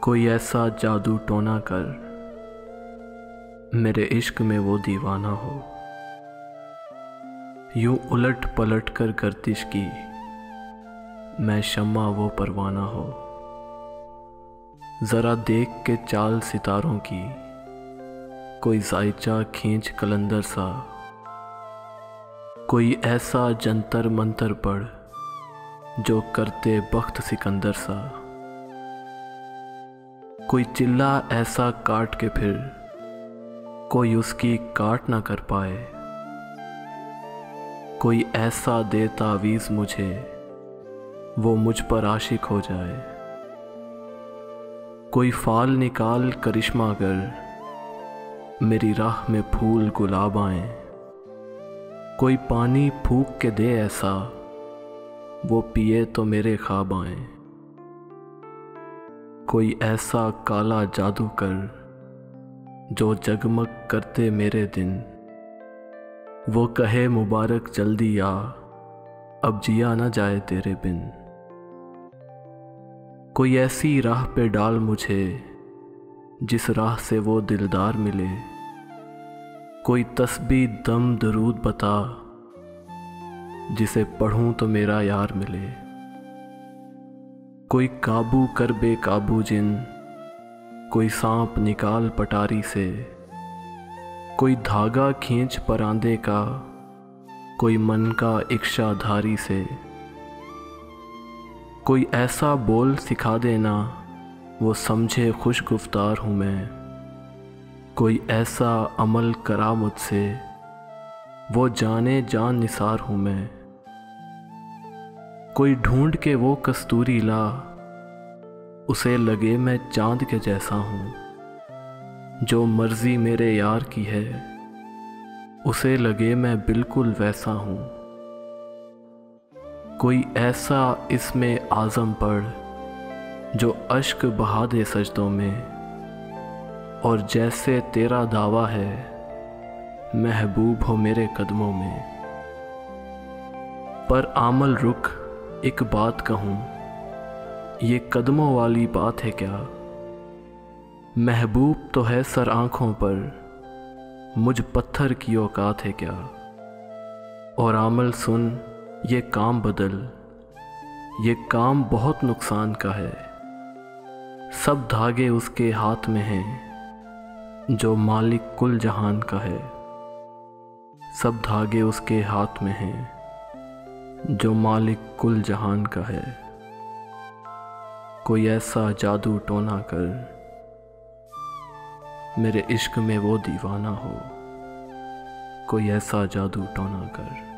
कोई ऐसा जादू टोना कर मेरे इश्क में वो दीवाना हो। यूं उलट पलट कर गर्दिश की मैं शम्मा वो परवाना हो। ज़रा देख के चाल सितारों की कोई जायचा खींच कलंदर सा। कोई ऐसा जंतर मंतर पढ़ जो करते बख्त सिकंदर सा। कोई चिल्ला ऐसा काट के फिर कोई उसकी काट ना कर पाए। कोई ऐसा दे तावीज़ मुझे वो मुझ पर आशिक हो जाए। कोई फाल निकाल करिश्मा कर मेरी राह में फूल गुलाब आए। कोई पानी फूंक के दे ऐसा वो पिए तो मेरे ख्वाब आए। कोई ऐसा काला जादू कर जो जगमग करते मेरे दिन वो कहे मुबारक जल्दी आ अब जिया ना जाए तेरे बिन। कोई ऐसी राह पे डाल मुझे जिस राह से वो दिलदार मिले। कोई तस्बीह दम दरूद बता जिसे पढ़ूं तो मेरा यार मिले। कोई काबू कर बेकाबू जिन कोई सांप निकाल पटारी से। कोई धागा खींच परांदे का कोई मन का इक्शाधारी से। कोई ऐसा बोल सिखा देना वो समझे खुश गुफ्तार हूँ मैं। कोई ऐसा अमल करा मुझसे वो जाने जान निसार हूँ मैं। कोई ढूंढ के वो कस्तूरी ला उसे लगे मैं चांद के जैसा हूँ। जो मर्जी मेरे यार की है उसे लगे मैं बिल्कुल वैसा हूँ। कोई ऐसा इसमें आज़म पढ़ जो अश्क बहा दे सजदों में। और जैसे तेरा दावा है महबूब हो मेरे कदमों में। पर आमल रुक एक बात कहूँ ये कदमों वाली बात है क्या। महबूब तो है सर आँखों पर मुझ पत्थर की औकात है क्या। और आमल सुन ये काम बदल ये काम बहुत नुकसान का है। सब धागे उसके हाथ में हैं जो मालिक कुल जहान का है। सब धागे उसके हाथ में हैं जो मालिक कुल जहान का है। कोई ऐसा जादू टोना कर मेरे इश्क में वो दीवाना हो। कोई ऐसा जादू टोना कर।